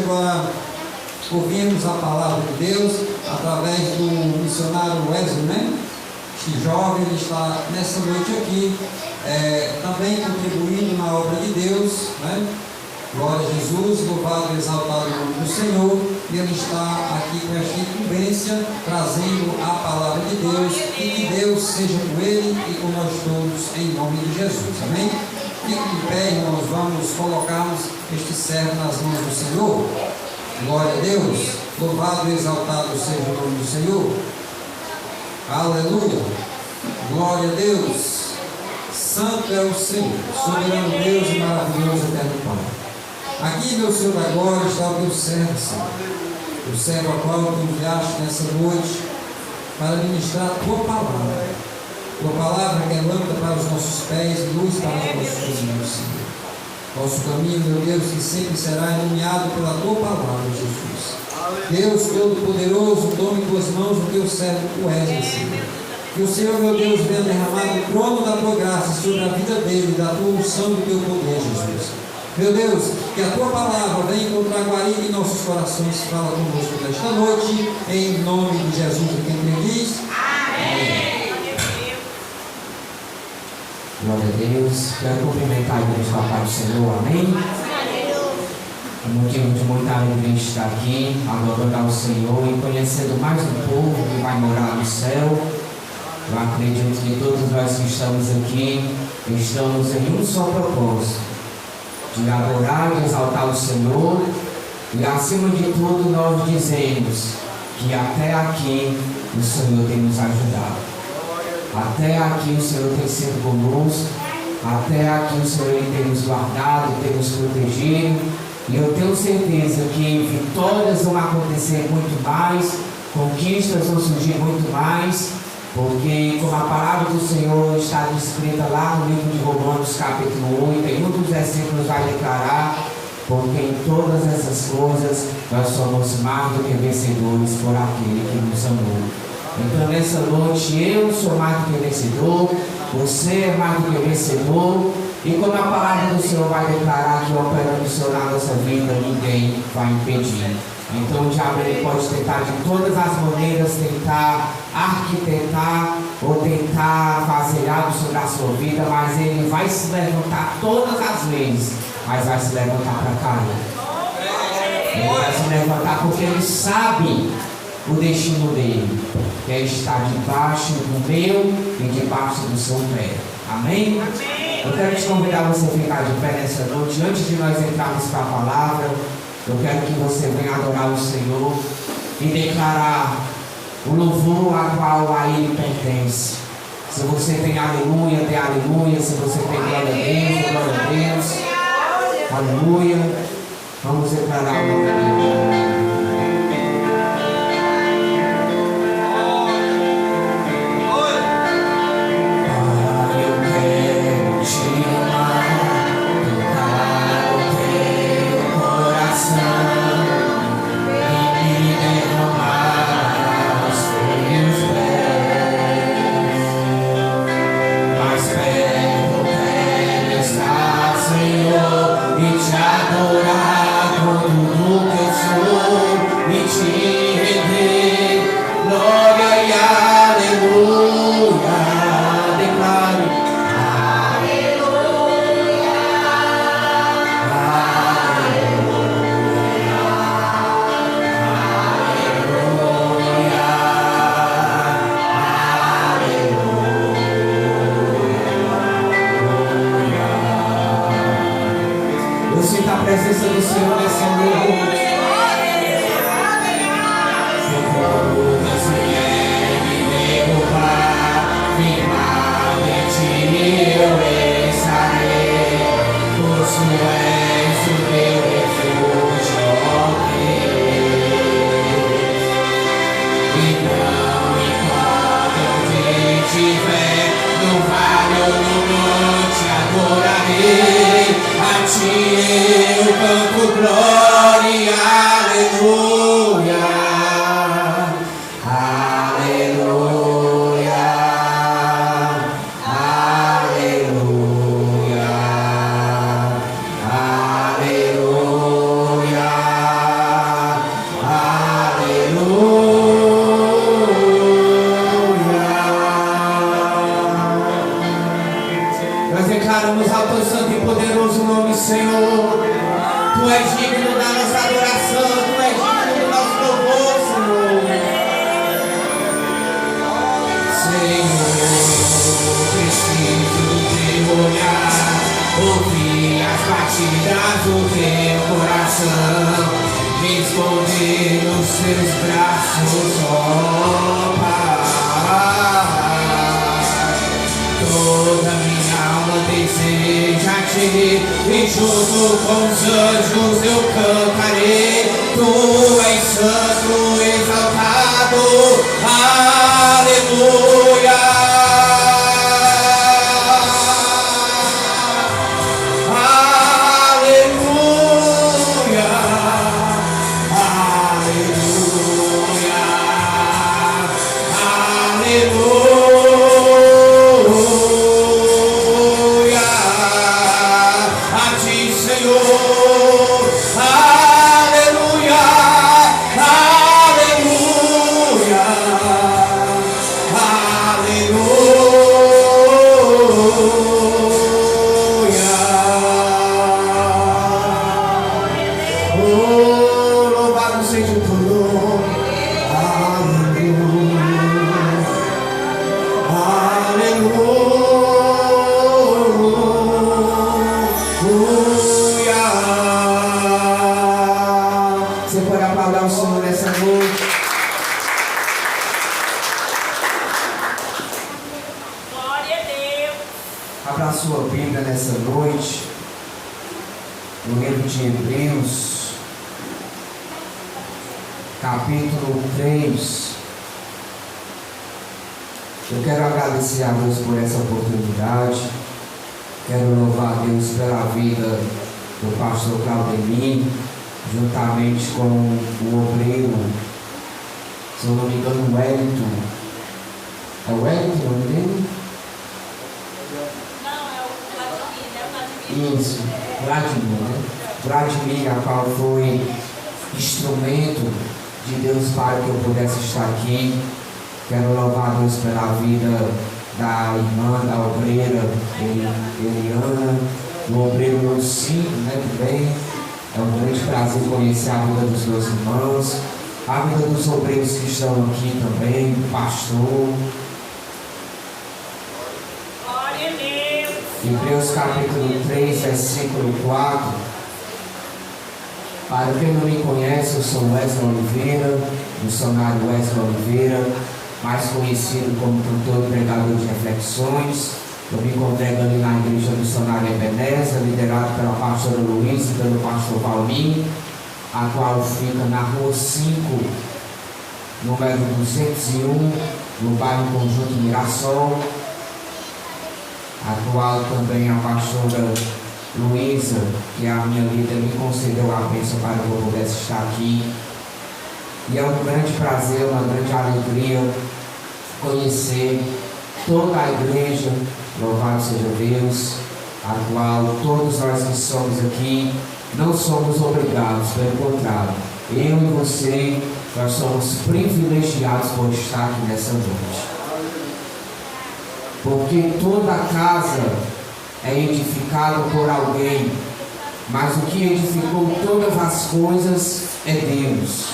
agora ouvirmos a palavra de Deus através do missionário Wesley, né? Este jovem, ele está nessa noite aqui, também contribuindo na obra de Deus, né? Glória a Jesus, louvado e exaltado o nome do Senhor. E ele está aqui com esta incumbência, trazendo a palavra de Deus, e que Deus seja com ele e com nós todos, em nome de Jesus, amém? Fique de pé, irmãos, vamos colocarmos este servo nas mãos do Senhor. Glória a Deus, louvado e exaltado seja o nome do Senhor. Aleluia, glória a Deus. Santo é o Senhor, soberano Deus e maravilhoso eterno Pai. Aqui, meu Senhor, agora está o teu servo, Senhor. O servo a qual tu enviaste nessa noite para ministrar a tua palavra. Tua palavra que é lâmpada para os nossos pés e luz para os nossos caminhos, Senhor. Nosso caminho, meu Deus, que sempre será iluminado pela tua palavra, Jesus. Deus Todo-Poderoso, tome em tuas mãos o teu servo, o Wesley, Senhor. Que o Senhor, meu Deus, venha derramar o trono da tua graça sobre a vida dele, da tua unção e do teu poder, Jesus. Meu Deus, que a tua palavra venha encontrar guarida em nossos corações. Fala conosco nesta noite, em nome de Jesus, e quem crê diz amém. Glória a Deus. Quero cumprimentar a igreja da paz do Senhor, amém? É motivo de muita alegria estar aqui, adorando ao Senhor e conhecendo mais um povo que vai morar no céu. Eu acredito que todos nós que estamos aqui estamos em um só propósito, de adorar e exaltar o Senhor, e acima de tudo nós dizemos que até aqui o Senhor tem nos ajudado, até aqui o Senhor tem sido conosco, até aqui o Senhor tem nos guardado, tem nos protegido, e eu tenho certeza que vitórias vão acontecer muito mais, conquistas vão surgir muito mais, porque como a palavra do Senhor está descrita lá no livro de Romanos capítulo 8, em um dos versículos vai declarar: porque em todas essas coisas nós somos mais do que vencedores por aquele que nos amou. Então nessa noite eu sou mais do que vencedor, você é mais do que vencedor, e como a palavra do Senhor vai declarar que operando o Senhor na nossa vida, ninguém vai impedir. Então o diabo ele pode tentar de todas as maneiras, tentar arquitetar ou tentar fazer algo sobre a sua vida, mas ele vai se levantar todas as vezes, mas vai se levantar para cair. Ele vai se levantar porque ele sabe o destino dele, que é estar debaixo do meu e debaixo do seu pé. Amém? Eu quero te convidar a você ficar de pé nessa noite. Antes de nós entrarmos para a palavra, eu quero que você venha adorar o Senhor e declarar o louvor a qual a Ele pertence. Se você tem aleluia, dê aleluia. Se você tem glória a Deus, aleluia. Vamos declarar o nome de Deus. escondi nos seus braços, ó Pai. Toda minha alma deseja-te, e junto com os anjos eu cantarei. Tu és santo, exaltado, aleluia. Você pode aplaudir o Senhor nessa noite. Glória a Deus. Abra sua Bíblia nessa noite, no livro de Hebreus, capítulo 3. Eu quero agradecer a Deus por essa oportunidade. Quero louvar a Deus pela vida do pastor Claudemir, juntamente com o obreiro, se eu não me engano, Wellington. É o Wellington o nome dele? Não, é o Vladimir, Isso, Vladimir, né? Vladimir, a qual foi instrumento de Deus para que eu pudesse estar aqui. Quero louvar a Deus pela vida da irmã, da obreira Eliana, do obreiro Lucinho, né, também. É um grande prazer conhecer a vida dos meus irmãos, a vida dos obreiros que estão aqui também, do pastor. Glória a Deus. Hebreus capítulo 3, versículo 4. Para quem não me conhece, eu sou Wesley Oliveira, missionário Wesley Oliveira, mais conhecido como cantor e pregador de reflexões. Eu me congrego ali na Igreja Missionária Ebenezer, liderado pela pastora Luísa e pelo pastor Valmir, a qual fica na rua 5, número 201, no bairro Conjunto Mirassol, a qual também a pastora Luísa, que é a minha líder, me concedeu a bênção para que eu pudesse estar aqui. E é um grande prazer, uma grande alegria conhecer toda a igreja, louvado seja Deus, a qual todos nós que somos aqui não somos obrigados, pelo contrário, eu e você, nós somos privilegiados por estar aqui nessa noite. Porque toda casa é edificada por alguém, mas o que edificou todas as coisas é Deus.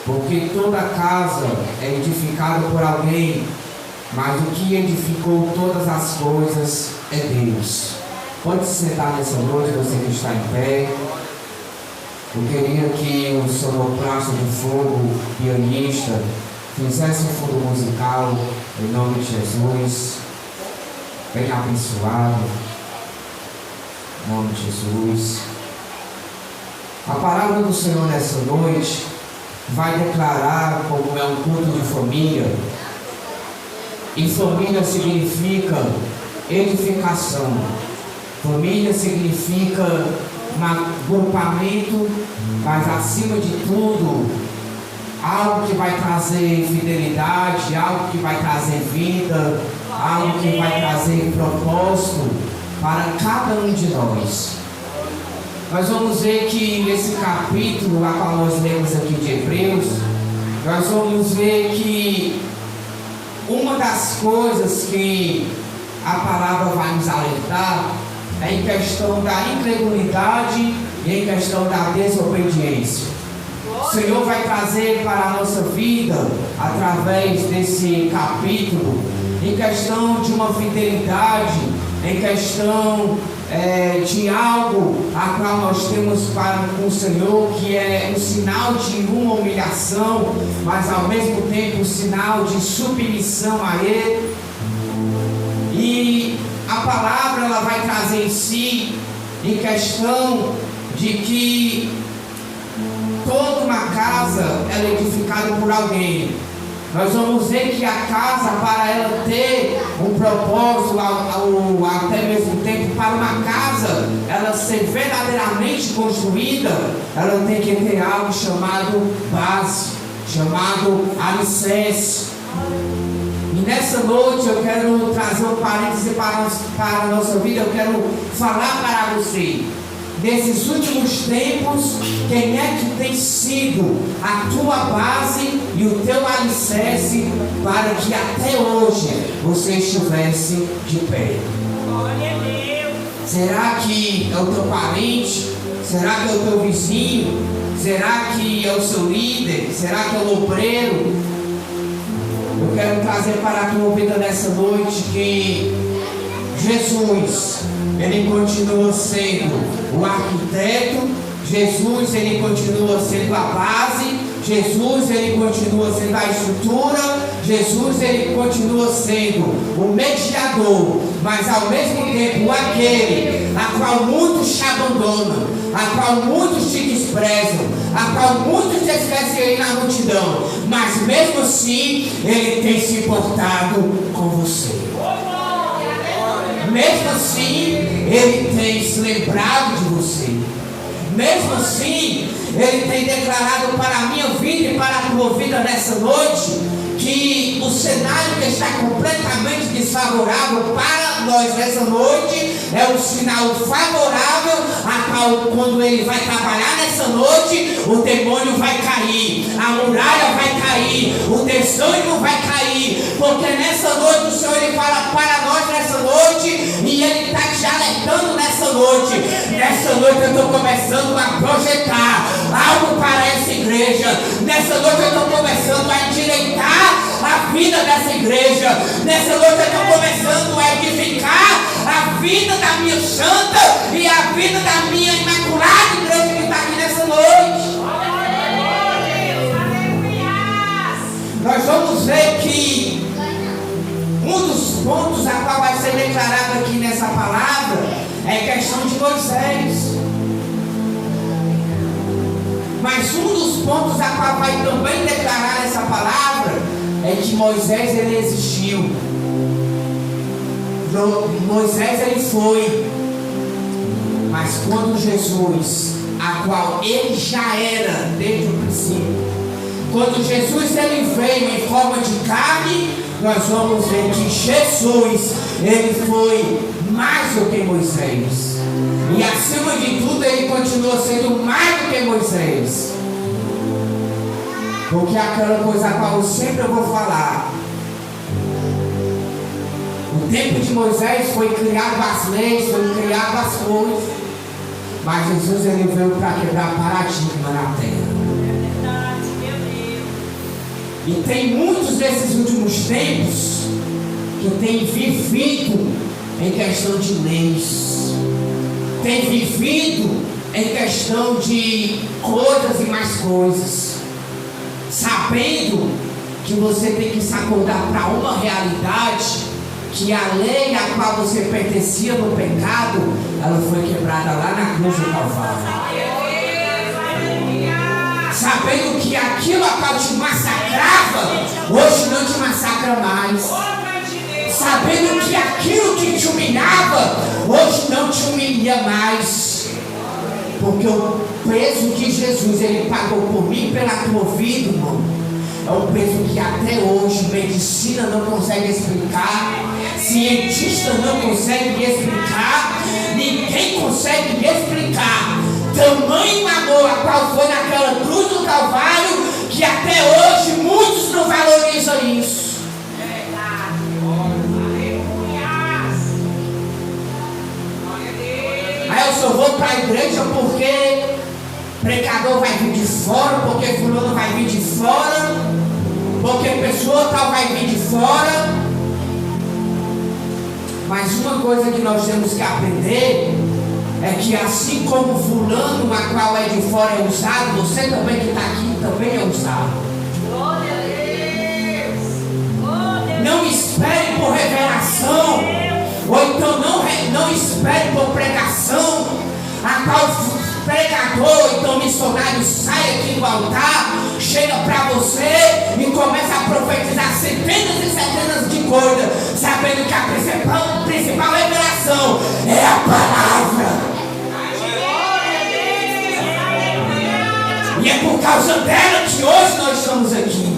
Porque toda casa é edificada por alguém, mas o que edificou todas as coisas é Deus. Pode se sentar nessa noite, você que está em pé. Eu queria que o sonoplasta de fogo, pianista, fizesse um fundo musical, em nome de Jesus, bem abençoado, em nome de Jesus. A palavra do Senhor nessa noite vai declarar como é um culto de família. E família significa edificação. Família significa um agrupamento, mas acima de tudo, algo que vai trazer fidelidade, algo que vai trazer vida, algo que vai trazer propósito para cada um de nós. Nós vamos ver que nesse capítulo, a qual nós lemos aqui de Hebreus, nós vamos ver que uma das coisas que a palavra vai nos alertar é em questão da incredulidade e em questão da desobediência. O Senhor vai trazer para a nossa vida, através desse capítulo, em questão de uma fidelidade, em questão de algo a qual nós temos para com o Senhor, que é um sinal de uma humilhação, mas ao mesmo tempo um sinal de submissão a Ele. E a palavra ela vai trazer em si, em questão de que toda uma casa ela é edificada por alguém. Nós vamos ver que a casa, para ela ter um propósito, até mesmo tempo, para uma casa ela ser verdadeiramente construída, ela tem que ter algo chamado base, chamado alicerce. E nessa noite eu quero trazer um parêntese para a nossa vida. Eu quero falar para você, nesses últimos tempos, quem é que tem sido a tua base e o teu alicerce para que até hoje você estivesse de pé? Glória a Deus. Será que é o teu parente? Será que é o teu vizinho? Será que é o seu líder? Será que é o obreiro? Eu quero trazer para a tua vida nessa noite que Jesus, Ele continua sendo o arquiteto, Jesus, Ele continua sendo a base, Jesus, Ele continua sendo a estrutura, Jesus, Ele continua sendo o mediador, mas ao mesmo tempo aquele a qual muitos te abandonam, a qual muitos te desprezam, a qual muitos te esquecem na multidão, mas mesmo assim Ele tem se importado com você. Mesmo assim, Ele tem se lembrado de você. Mesmo assim, Ele tem declarado para a minha vida e para a tua vida nessa noite que o cenário que está completamente desfavorável para nós nessa noite é um sinal favorável a qual, quando Ele vai trabalhar nessa noite, o demônio vai cair, a muralha vai cair, o desânimo vai cair, porque nessa noite o Senhor Ele fala para nós nessa noite e Ele está te alertando nessa noite. Nessa noite eu estou começando a projetar algo para essa igreja. Nessa noite eu estou começando a endireitar a vida dessa igreja. Nessa noite eu estou começando a edificar a vida da minha santa e a vida da minha imaculada igreja que está aqui nessa noite. Nós vamos ver que um dos pontos a qual vai ser declarado aqui nessa palavra é a questão de Moisés. Mas um dos pontos a qual vai também declarar essa palavra é que Moisés ele existiu. Moisés ele foi, mas quando Jesus, a qual ele já era desde o princípio, quando Jesus ele veio em forma de carne, nós vamos ver que Jesus ele foi mais do que Moisés, e acima de tudo ele continua sendo mais do que Moisés, porque aquela coisa a qual eu sempre vou falar, o tempo de Moisés foi criado as leis, foi criado as coisas, mas Jesus ele veio para quebrar paradigma na terra. E tem muitos desses últimos tempos que têm vivido em questão de leis, têm vivido em questão de coisas e mais coisas, sabendo que você tem que se acordar para uma realidade, que a lei a qual você pertencia no pecado, ela foi quebrada lá na cruz do Calvário. Sabendo que aquilo a qual te massacrava, hoje não te massacra mais. Sabendo que aquilo que te humilhava, hoje não te humilha mais. Porque o preço que Jesus ele pagou por mim, pela tua vida, irmão, é um preço que até hoje medicina não consegue explicar, cientista não consegue explicar, ninguém consegue explicar. Tamanho amor a qual foi naquela cruz do Calvário, que até hoje muitos não valorizam isso. Aí eu só vou para a igreja porque pregador vai vir de fora, porque fulano vai vir de fora, porque pessoa tal vai vir de fora. Mas uma coisa que nós temos que aprender é que assim como fulano, a qual é de fora é usado, você também que está aqui também é usado. Não espere por revelação, ou então não espere por pregação, a qual pregador, então missionário sai aqui do altar, chega para você e começa a profetizar centenas e centenas de coisas, sabendo que a principal revelação é a palavra. E é por causa dela que hoje nós estamos aqui.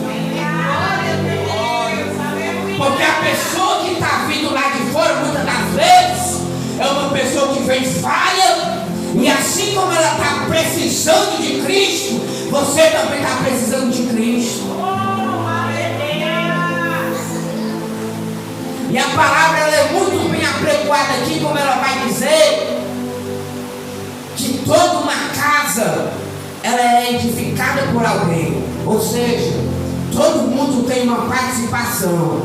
Porque a pessoa que está vindo lá de fora, muitas das vezes, é uma pessoa que vem falha. E assim como ela está precisando de Cristo, você também está precisando de Cristo. E a palavra ela é muito bem apregoada aqui, como ela vai dizer, que toda uma casa ela é edificada por alguém. Ou seja, todo mundo tem uma participação.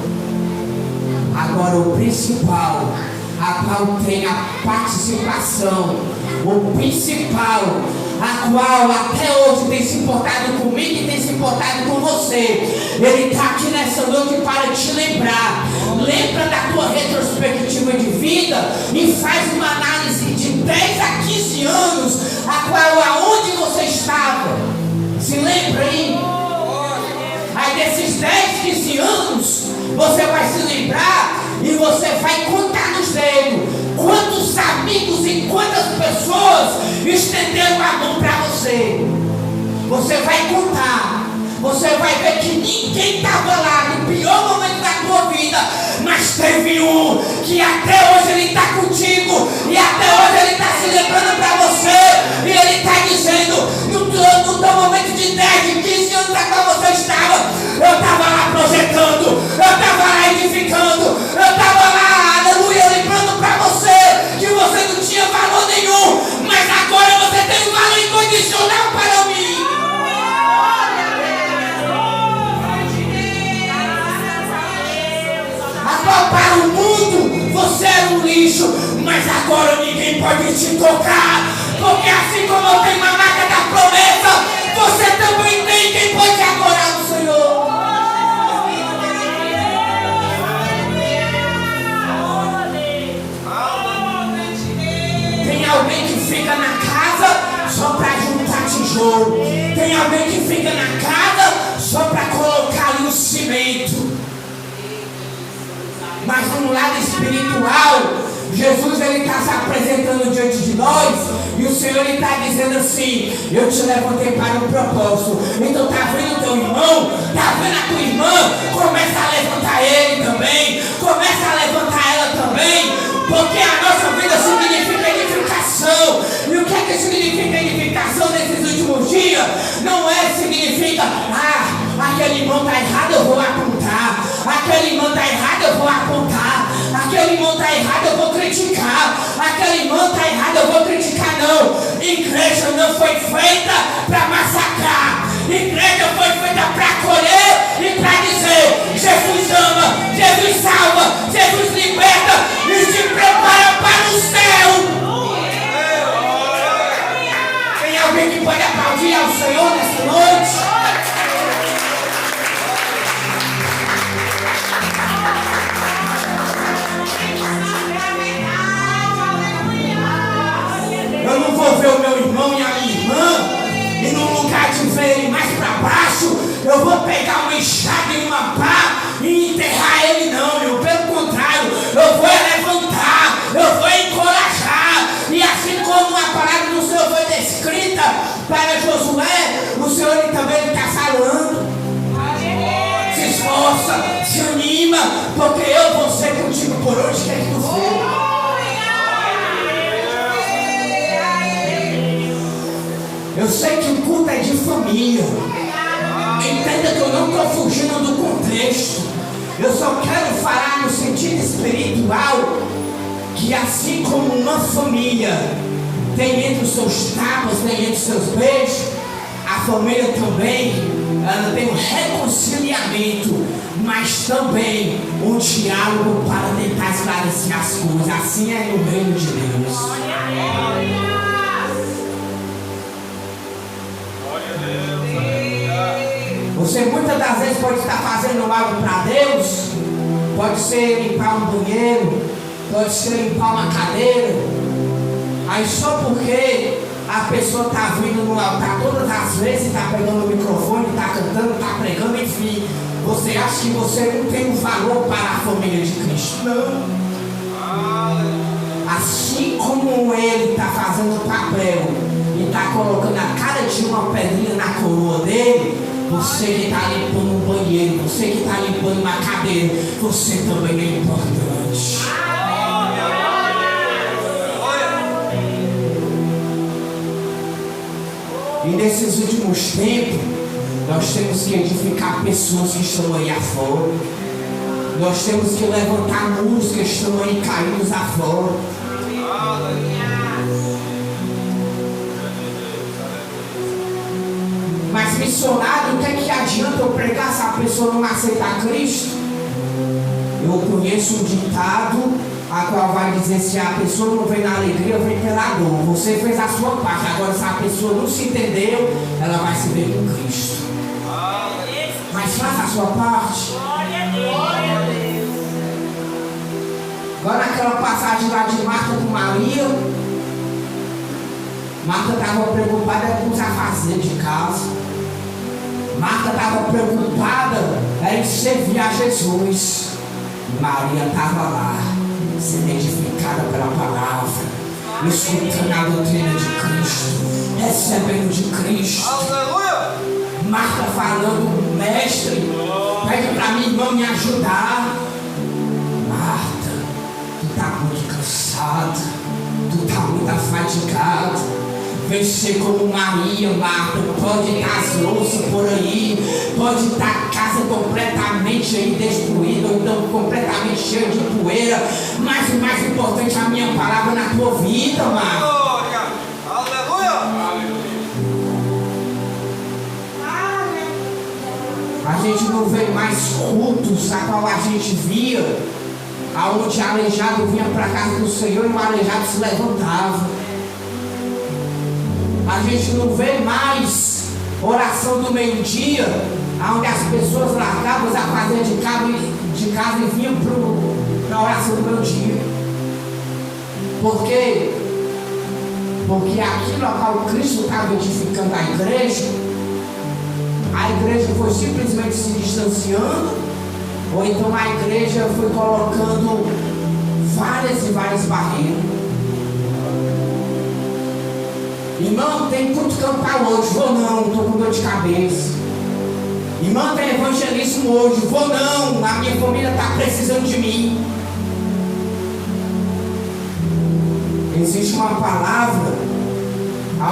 Agora o principal, a qual tem a participação, o principal, a qual até hoje tem se importado comigo e tem se importado com você, ele está aqui nessa noite para te lembrar. Lembra da tua retrospectiva de vida e faz uma análise de 10 a 15 anos, a qual aonde você estava. Se lembra aí? Aí desses 10, 15 anos, você vai se lembrar e você vai contar nos dedos quantos amigos e quantas pessoas estenderam a mão para você. Você vai contar. Você vai ver que ninguém estava lá no pior momento da tua vida, mas teve um que até hoje ele está contigo e até hoje ele está se lembrando para você e ele está dizendo no teu momento de 10, de 15 anos a qual você estava, eu estava lá projetando, eu estava lá edificando, eu estava lá, aleluia, lembrando para você que você não tinha valor nenhum, mas agora você tem um valor incondicional para mim. Para o mundo você era um lixo, mas agora ninguém pode te tocar, porque assim como eu tenho uma marca da promessa, você também tem quem pode adorar o Senhor. Tem alguém que fica na casa só para juntar tijolo, tem alguém que fica na casa só para colocar ali o cimento. Mas no lado espiritual, Jesus ele está se apresentando diante de nós e o Senhor ele está dizendo assim: eu te levantei para um propósito. Então está vendo o teu irmão, está vendo a tua irmã, começa a levantar ele também, começa a levantar ela também, porque a nossa vida significa edificação. E o que é que significa edificação nesses últimos dias? Não significa, aquele irmão está errado, eu vou apontar. Aquele irmão está errado, eu vou apontar. Aquele irmão está errado, eu vou criticar. Aquele irmão está errado, eu vou criticar. Não. Igreja não foi feita para massacrar. Igreja foi feita para acolher e para dizer: Jesus ama, Jesus salva, Jesus liberta e te prepara para o céu. Tem alguém que pode aplaudir ao Senhor nessa noite? Eu não vou ver o meu irmão e a minha irmã e num lugar de ver ele mais para baixo, eu vou pegar uma enxada e uma pá e enterrar ele, não, meu. Pelo contrário, eu vou levantar, eu vou encorajar. E assim como a palavra do Senhor foi descrita para Josué, o Senhor também está falando: se esforça, se anima, porque eu vou ser contigo por onde quer que tu for. Eu sei que o culto é de família. Entenda que eu não estou fugindo do contexto. Eu só quero falar no sentido espiritual, que assim como uma família tem entre os seus tapas, tem entre os seus beijos, a família também ela tem um reconciliamento, mas também um diálogo para tentar esclarecer as coisas. Assim é no reino de Deus. Você muitas das vezes pode estar fazendo algo para Deus, pode ser limpar um banheiro, pode ser limpar uma cadeira, aí só porque a pessoa está vindo no altar todas as vezes, está pegando o microfone, está cantando, está pregando, enfim, você acha que você não tem um valor para a família de Cristo? Não. Assim como ele está fazendo o papel e está colocando a cada dia uma pedrinha na coroa dele, você que está limpando um banheiro, você que está limpando uma cadeira, você também é importante. E nesses últimos tempos, nós temos que edificar pessoas que estão aí afora. Nós temos que levantar muros que estão aí caídos afora. Mas missionário, o que é que adianta eu pregar se a pessoa não aceitar Cristo? Eu conheço um ditado a qual vai dizer: se a pessoa não vem na alegria, vem pela dor. Você fez a sua parte. Agora, se a pessoa não se entendeu, ela vai se ver com Cristo. Mas faça a sua parte. Agora, naquela passagem lá de Marta com Maria, Marta estava preocupada com os afazeres de casa. Marta estava preocupada em servir a Jesus. Maria estava lá, sendo edificada pela palavra, escutando a doutrina de Cristo, recebendo de Cristo. Aleluia! Marta falando: mestre, pede para minha irmã me ajudar. Marta, tu está muito cansada, tu está muito afadigada. Vem ser como Maria, Marta. Pode estar as louças por aí, pode estar a casa completamente aí destruída, ou então completamente cheia de poeira, mas o mais importante é a minha palavra na tua vida, Marta. Aleluia! A gente não vê mais cultos a qual a gente via, aonde o aleijado vinha para a casa do Senhor e o aleijado se levantava. A gente não vê mais oração do meio-dia, onde as pessoas largavam a fazer de casa e vinham para a oração do meio-dia. Por quê? Porque aquilo a qual Cristo estava edificando a igreja foi simplesmente se distanciando, ou então a igreja foi colocando várias e várias barreiras. Irmão, tem culto campal hoje, vou não, estou com dor de cabeça. Irmão, tem evangelismo hoje, vou não, a minha família está precisando de mim. Existe uma palavra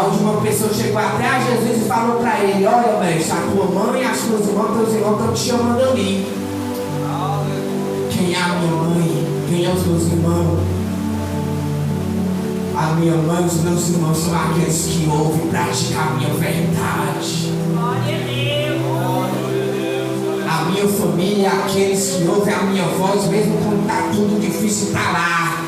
onde uma pessoa chegou até a Jesus e falou para ele: olha, mestre, a tua mãe, as tuas irmãs, teus irmãos estão te chamando ali. Quem é a minha mãe? Quem é os meus irmãos? A minha mãe e os meus irmãos são aqueles que ouvem e praticam a minha verdade. Glória a Deus. A minha família é aqueles que ouvem a minha voz, mesmo quando está tudo difícil, está lá,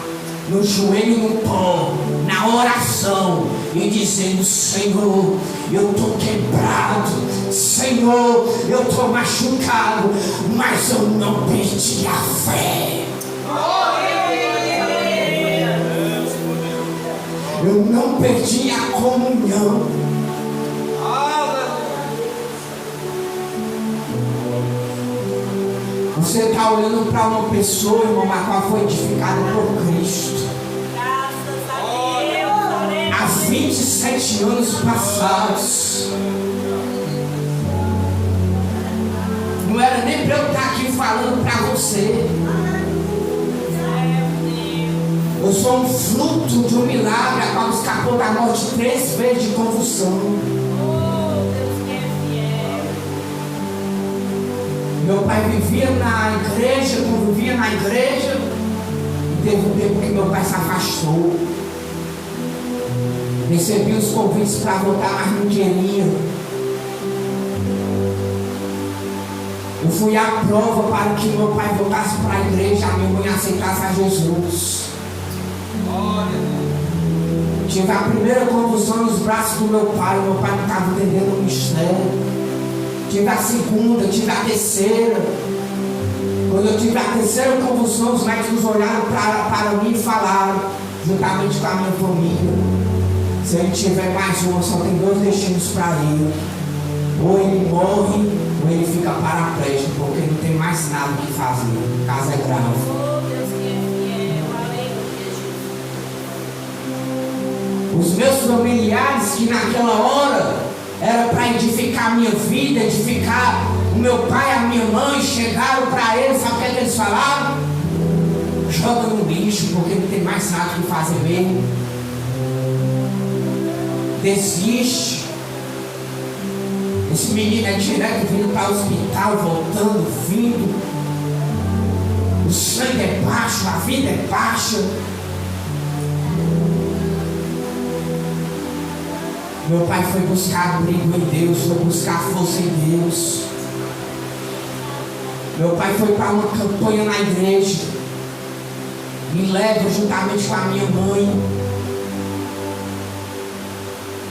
no joelho no pó, na oração, e dizendo: Senhor, eu estou quebrado, Senhor, eu estou machucado, mas eu não perdi a fé. Eu não perdi a comunhão. Você está olhando para uma pessoa, irmão, a qual foi edificada por Cristo. Graças a Deus. Há 27 anos passados. Não era nem para eu estar aqui falando para você. Eu sou um fruto de um milagre, a qual escapou da morte 3 vezes de convulsão. Oh, Deus que é fiel. Meu pai vivia na igreja, convivia na igreja, e teve um tempo que meu pai se afastou. Recebi os convites para voltar, mas não queria. fui a prova para que meu pai voltasse para a igreja, a minha mãe aceitasse a Jesus. Tive a primeira convulsão nos braços do meu pai não estava entendendo o mistério. Tive a segunda, tive a terceira. Quando eu tive a terceira convulsão, os médicos olharam para mim e falaram, juntamente com a minha família: se ele tiver mais uma, só tem 2 destinos para ele. Ou ele morre, ou ele fica paraplégico, porque não tem mais nada o que fazer. O caso é grave. Oh, Deus que é fiel. Aleluia, Jesus. Os meus familiares, que naquela hora era para edificar a minha vida, edificar o meu pai, a minha mãe, chegaram para eles, sabe o que eles falaram? Joga no lixo, porque não tem mais nada o que fazer mesmo. Desiste. Esse menino é direto vindo para o hospital, voltando, vindo. O sangue é baixo, a vida é baixa. Meu pai foi buscar abrigo em Deus, foi buscar força em Deus. Meu pai foi para uma campanha na igreja. Me leva juntamente com a minha mãe.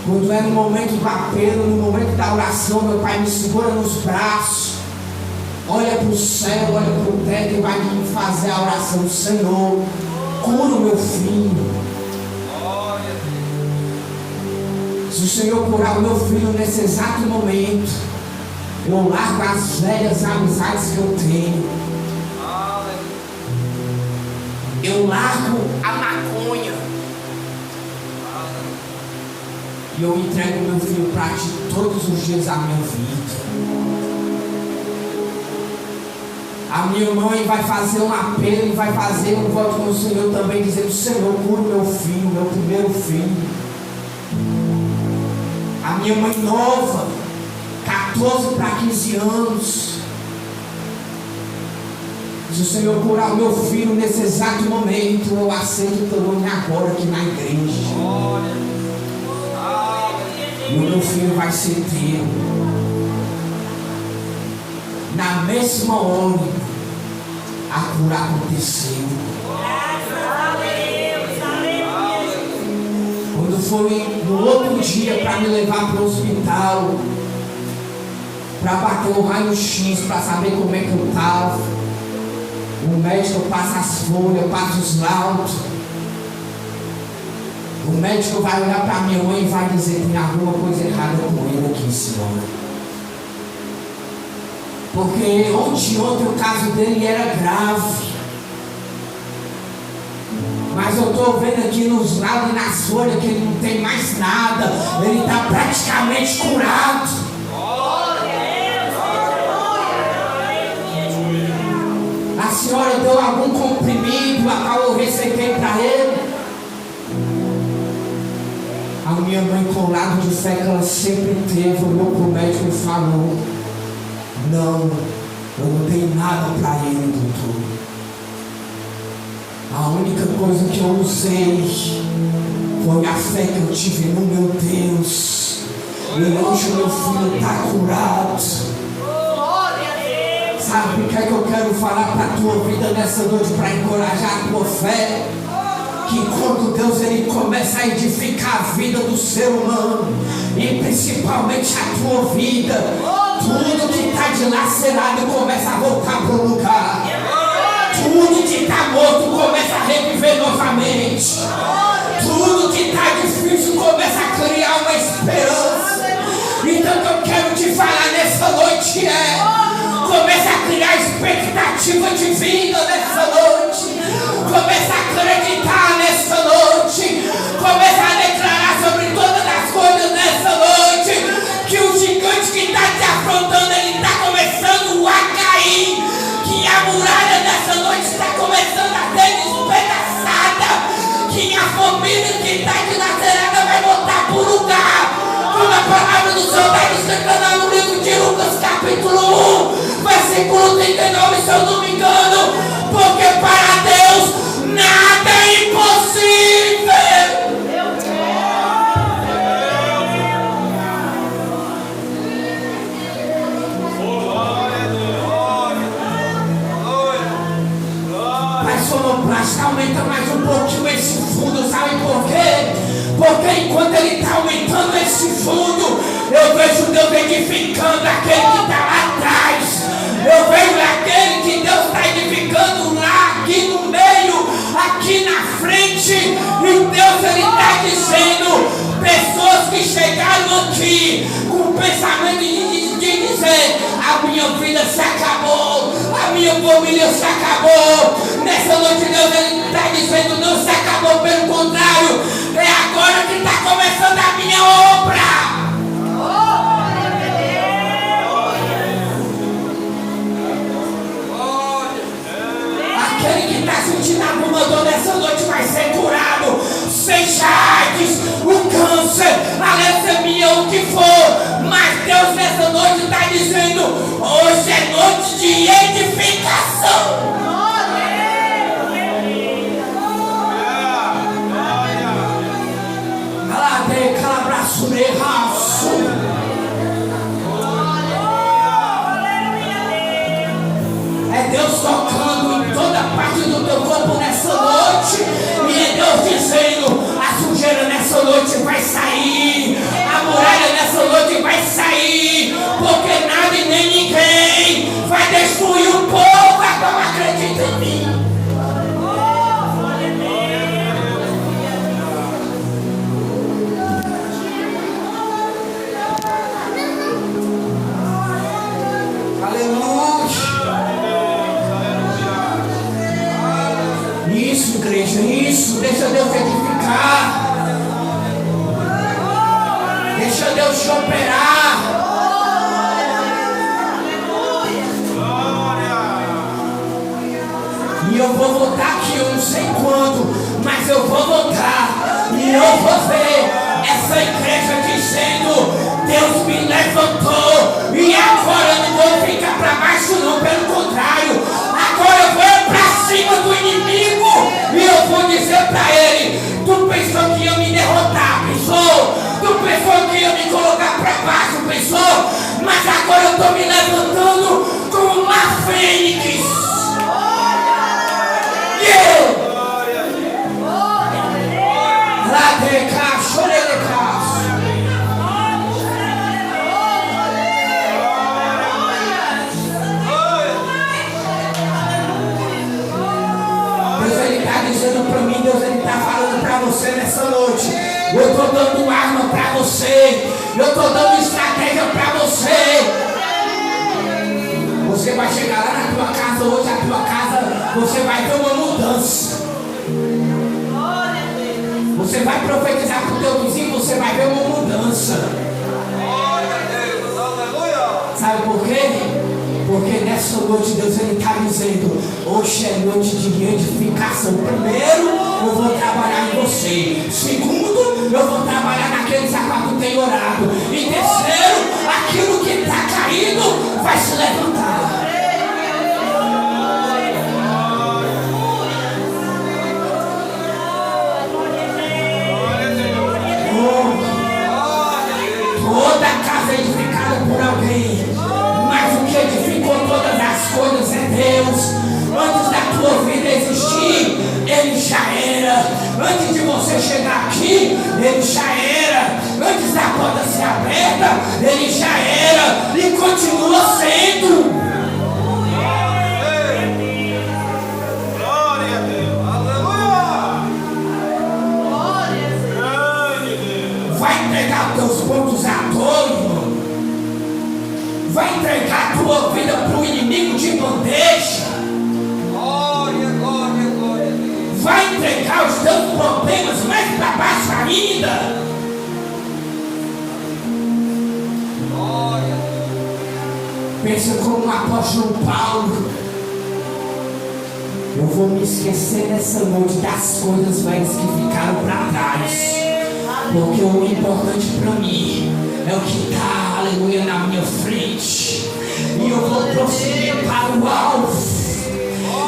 Quando é no momento do apelo, no momento da oração, meu pai me segura nos braços, olha para o céu, olha para o teto e vai me fazer a oração: Senhor, cura o meu filho. Se o Senhor curar o meu filho nesse exato momento, eu largo as velhas amizades que eu tenho. Eu largo a maconha. E eu entrego meu filho para ti todos os dias da minha vida. A minha mãe vai fazer um apelo e vai fazer um voto com o Senhor também, dizendo: Senhor, cura meu filho, meu primeiro filho. A minha mãe nova, 14 para 15 anos. Se o Senhor curar o meu filho nesse exato momento, eu aceito o teu nome agora aqui na igreja. E o meu filho vai ser teu. Na mesma hora, a cura aconteceu. Graças a Deus. Aleluia. Quando foi no outro dia para me levar para o hospital, para bater o raio-x, para saber como é que eu estava, o médico passa as folhas, passa os laudos. O médico vai olhar para minha mãe e vai dizer: tem alguma coisa errada com ele aqui, senhora. Porque ontem o caso dele era grave. Mas eu estou vendo aqui nos lados e nas folhas que ele não tem mais nada. Ele está praticamente curado. A senhora deu algum comprimido a qual eu receitei para ele? A minha mãe, com o lado de fé que ela sempre teve, olhou para o médico e falou: não, eu não tenho nada para ele, doutor. A única coisa que eu usei foi a fé que eu tive no meu Deus. E hoje o meu filho está curado. Sabe o que é que eu quero falar para a tua vida nessa noite, para encorajar a tua fé? Que quando Deus ele começa a edificar a vida do ser humano, e principalmente a tua vida, tudo que está dilacerado começa a voltar para o lugar. Tudo que está morto começa a reviver novamente. Tudo que está difícil começa a criar uma esperança. Então o que eu quero te falar nessa noite começa a criar expectativa de vida nessa noite. Começa a acreditar nessa noite. Começa a declarar sobre todas as coisas nessa noite, que o gigante que está te afrontando, ele está começando a cair. Que a muralha dessa noite está começando a ser despedaçada. Que a família que está dilacerada vai voltar para o lugar. Como a palavra do Senhor está descrevendo no livro de Lucas, capítulo 1, versículo 39, se eu não me engano. Porque para Deus nada está aumentando mais um pouquinho esse fundo, sabe por quê? Porque enquanto ele está aumentando esse fundo, eu vejo Deus edificando aquele que está lá atrás. Eu vejo aquele que Deus está edificando lá, aqui no meio, aqui na frente. E Deus, ele está dizendo, pessoas que chegaram aqui com o pensamento de dizer, a minha vida se acabou, a minha família se acabou. Nessa noite Deus, ele está dizendo, não se acabou, pelo contrário, é agora que está começando a minha obra. Aquele que está sentindo alguma dor nessa noite vai ser curado. Seja AIDS, o câncer, a leucemia, o que for. Mas Deus nessa noite está dizendo, hoje é noite de edificação. É Deus tocando em toda parte do teu corpo nessa noite. E é Deus dizendo, a sujeira nessa noite vai sair, a muralha nessa noite vai sair, porque nada e nem ninguém vai destruir o povo. Então acredita em mim. Isso, igreja, isso. Deixa Deus edificar. Deixa Deus te operar. E eu vou voltar aqui, eu não sei quando, mas eu vou voltar. E eu vou ver essa igreja dizendo, Deus me levantou. E agora eu não vou ficar para baixo não, pelo contrário. Agora eu vou para cima do inimigo. E eu vou dizer para ele, tu pensou que ia me derrotar, pensou? Tu pensou que ia me colocar para baixo, pensou? Mas agora eu estou me levantando como uma fênix. Lá de cá, chorei de cá. Deus, ele está dizendo para mim, Deus, ele está falando para você nessa noite. Eu estou dando arma para você. Eu estou dando estratégia para você. Você vai chegar lá na tua casa hoje, a tua casa, você vai ter uma mudança. Você vai profetizar para o teu vizinho, você vai ver uma mudança. Sabe por quê? Porque nessa noite Deus está dizendo, hoje é noite de edificação. Primeiro, eu vou trabalhar em você. Segundo, eu vou trabalhar naqueles a qual tu tem orado. E terceiro, aquilo que está caído vai se levantar. Toda casa é edificada por alguém, mas o que edificou todas as coisas é Deus. Antes da tua vida existir, Ele já era. Antes de você chegar aqui, Ele já era. Antes da porta ser aberta, Ele já era e continua sendo. Glória a Deus, aleluia. Vai entregar os teus pontos à toa, irmão. Vai entregar a tua vida para o inimigo de bandeja. Glória, glória, glória a Deus. Vai entregar os teus problemas mais para baixo ainda. Glória. Pensa como o apóstolo Paulo. Eu vou me esquecer nessa noite das coisas velhas que ficaram para trás. Porque o importante para mim é o que está, aleluia, na minha frente. E eu vou prosseguir para o alvo.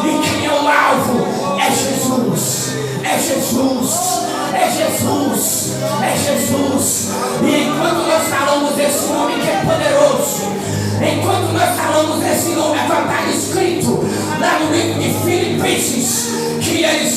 E quem é o alvo? É Jesus. É Jesus. É Jesus. É Jesus. E enquanto nós falamos desse nome que é poderoso, enquanto nós falamos desse nome, agora está escrito lá no livro de Filipenses que ele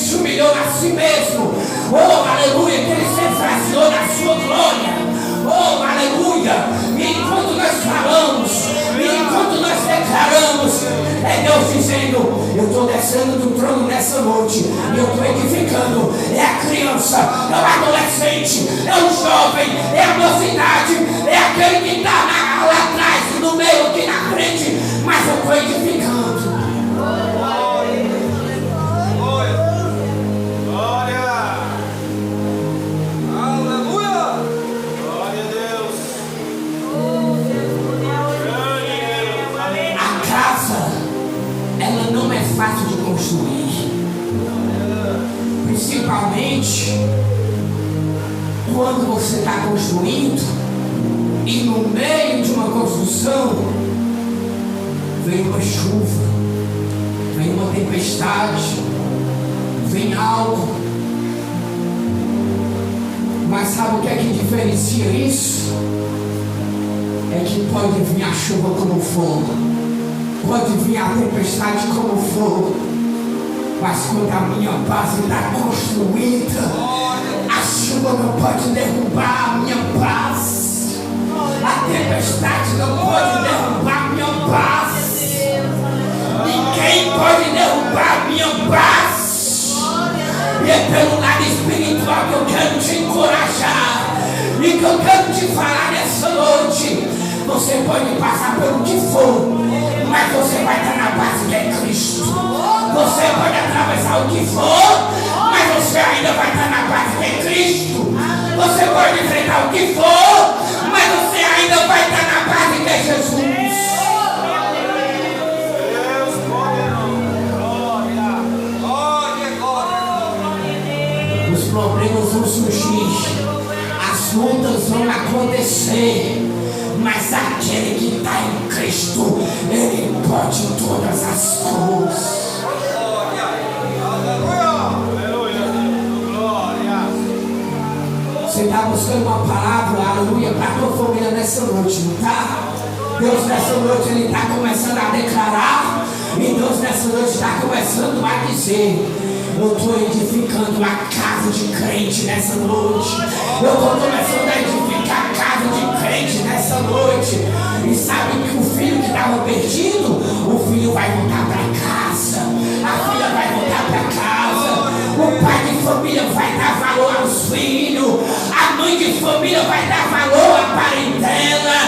estou descendo do trono nessa noite e eu estou edificando. É a criança, é o adolescente, é o jovem, é a mocidade, é aquele que está lá atrás, no meio, aqui na frente, mas eu estou edificando. Ela não é fácil de construir, principalmente quando você está construindo e no meio de uma construção vem uma chuva, vem uma tempestade, vem algo. Mas sabe o que é que diferencia isso? É que pode vir a chuva como fogo, pode vir a tempestade como fogo, mas quando a minha base está construída, a chuva não pode derrubar a minha base, a tempestade não pode derrubar a minha base, ninguém pode derrubar a minha base. E é pelo lado espiritual que eu quero te encorajar e que eu quero te falar nessa noite. Você pode passar pelo que for, mas você vai estar na base que é Cristo. Você pode atravessar o que for, mas você ainda vai estar na base que é Cristo. Você pode enfrentar o que for, mas você ainda vai estar na base que é Jesus. Os problemas vão surgir, as lutas vão acontecer, mas aquele que está em Cristo, ele pode todas as coisas. Você está buscando uma palavra, aleluia, para a tua família nessa noite, não está? Deus nessa noite ele está começando a declarar, e Deus nessa noite está começando a dizer: eu estou edificando a casa de crente nessa noite. Eu estou começando a edificar a casa de crente nessa noite. E sabe que o filho que estava perdido, o filho vai voltar para casa, a filha vai voltar para casa, o pai de família vai dar valor aos filhos, a mãe de família vai dar valor à parentela,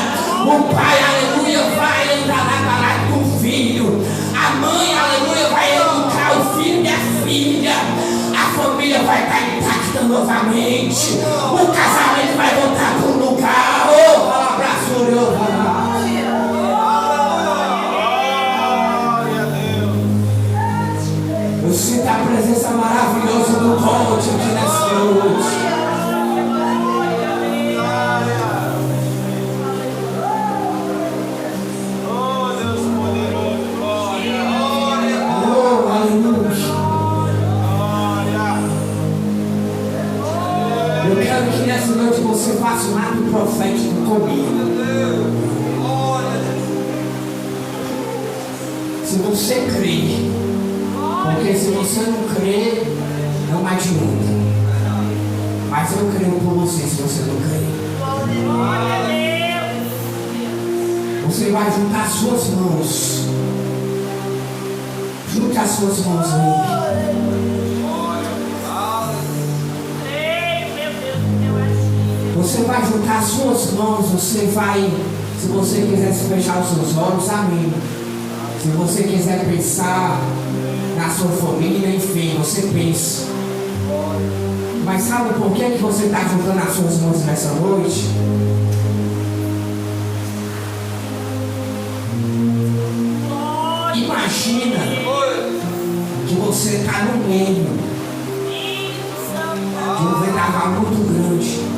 o pai, aleluia, vai andar lá com o filho, a mãe, aleluia, vai educar o filho e a filha, a família vai estar intacta novamente, o casamento vai voltar para o lugar. Oh, abraço, eu sinto a presença maravilhosa do Monte aqui nessa noite. Eu quero que nessa noite você faça um ato profético comigo. Se você crê, porque se você não crê, não adianta. Mas eu creio por você se você não crê. Você vai juntar as suas mãos. Junte as suas mãos aí. Você vai juntar as suas mãos, você vai, se você quiser fechar os seus olhos, amém. Se você quiser pensar na sua família, enfim, você pensa. Mas sabe por que você está juntando as suas mãos nessa noite? Imagina que você está no meio de um vendaval muito grande.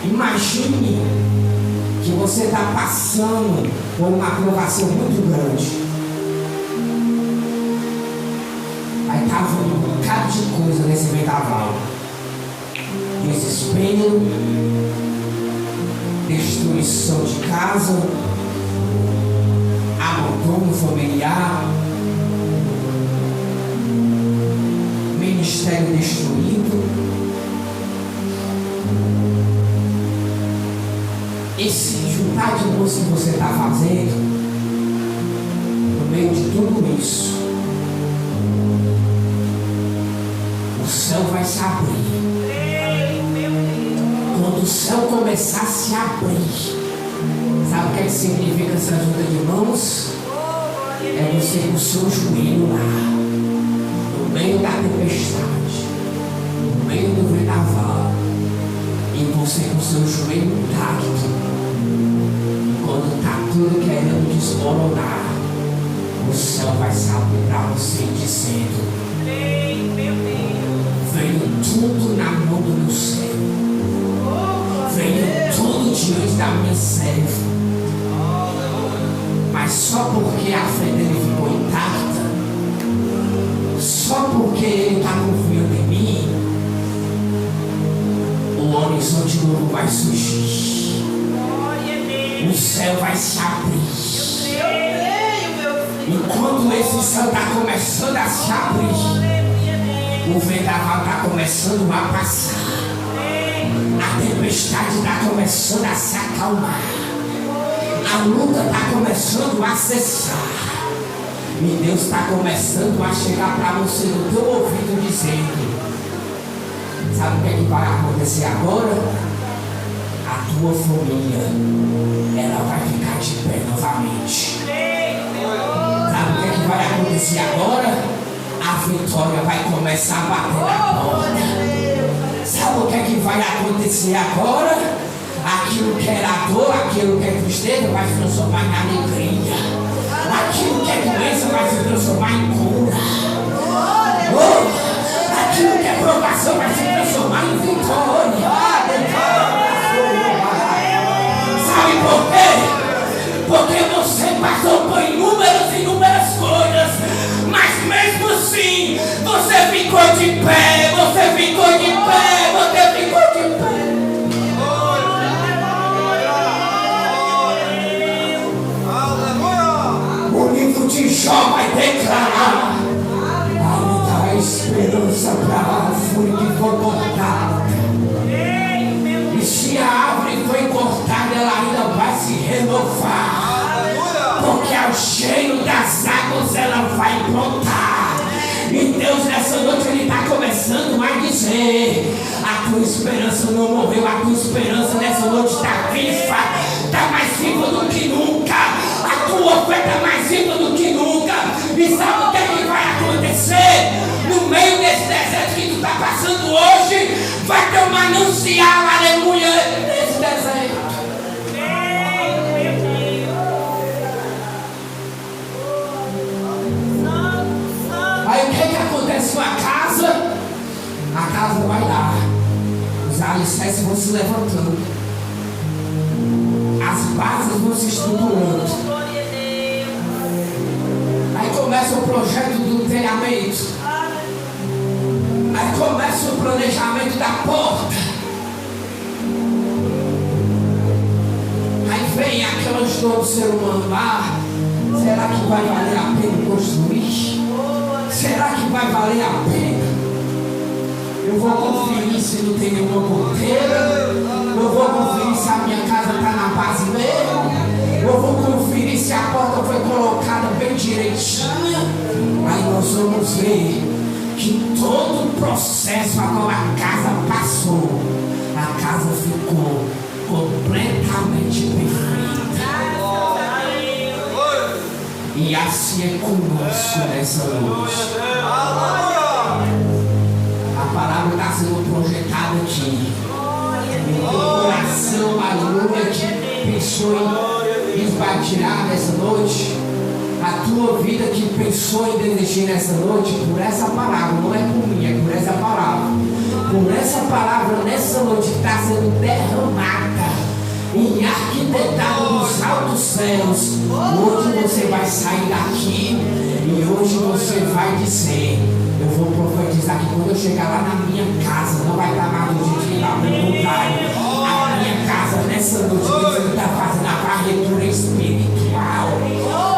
Imagine que você está passando por uma provação muito grande. Aí estava um bocado de coisa nesse vendaval: desespero, destruição de casa, abandono familiar, ministério destruído. Esse juntar de moço que você está fazendo, no meio de tudo isso, o céu vai se abrir. Quando o céu começar a se abrir, sabe o que significa essa junta de mãos? É você com o seu joelho lá, no meio da tempestade, no meio do vendaval, e você com o seu joelho intacto. Quando está tudo querendo desmoronar, o céu vai se abrir para você dizendo: veio tudo na mão do meu servo, veio tudo diante da minha serva. Mas só porque a fé dele ficou intacta, só porque ele está confiando em mim, o horizonte novo vai surgir, o céu vai se abrir. Enquanto esse céu está começando a se abrir, o vendaval está começando a passar, a tempestade está começando a se acalmar, a luta está começando a cessar, e Deus está começando a chegar para você no teu ouvido dizendo: sabe o que é que vai acontecer agora? A tua família, ela vai ficar de pé novamente. Sabe o que é que vai acontecer agora? A vitória vai começar a bater na porta. Sabe o que é que vai acontecer agora? Aquilo que era dor, aquilo que é tristeza vai se transformar em alegria. Aquilo que é doença vai se transformar em cura. Aquilo que é provação vai se transformar em vitória. Sabe por quê? Porque você passou por inúmeras coisas, mas mesmo assim você ficou de pé, você ficou de pé, você ficou de pé. O livro de Jó vai declarar: ainda há esperança para a árvore que foi cortada. E se a árvore foi cortada, ela ainda vai se renovar. Porque ao cheiro das águas ela vai brotar. E Deus nessa noite Ele está começando a dizer: a tua esperança não morreu, a tua esperança nessa noite está viva, está mais viva do que nunca, a tua fé está mais viva do que nunca. E sabe o que é que vai acontecer? No meio desse deserto que tu está passando hoje, vai ter um manancial, aleluia, nesse deserto. Aí o que é que acontece com a casa? A casa vai dar, os alicerces vão se levantando, as bases vão se estruturando. Aí começa o projeto do telhamento, aí começa o planejamento da porta, aí vem aquelas dor do ser humano lá. Será que vai valer a pena construir? Será que vai valer a pena? Eu vou conferir se não tem nenhuma goteira. Eu vou conferir se a minha casa está na base mesmo. Eu vou conferir se a porta foi colocada bem direitinha. Aí nós vamos ver que todo o processo a qual a casa passou, a casa ficou completamente perfeita. E assim é conosco nessa noite. A palavra está sendo projetada aqui. O teu coração, aleluia, que pensou em esbatirar nessa noite, a tua vida que pensou em desistir nessa noite, por essa palavra, não é por mim, é por essa palavra. Por essa palavra nessa noite que está sendo derramada e arquitetado nos altos céus. Hoje você vai sair daqui e hoje você vai dizer: eu vou profetizar que quando eu chegar lá na minha casa, não vai estar nada do jeito que está no lugar. A minha casa nessa noite, Deus está fazendo a varredura espiritual.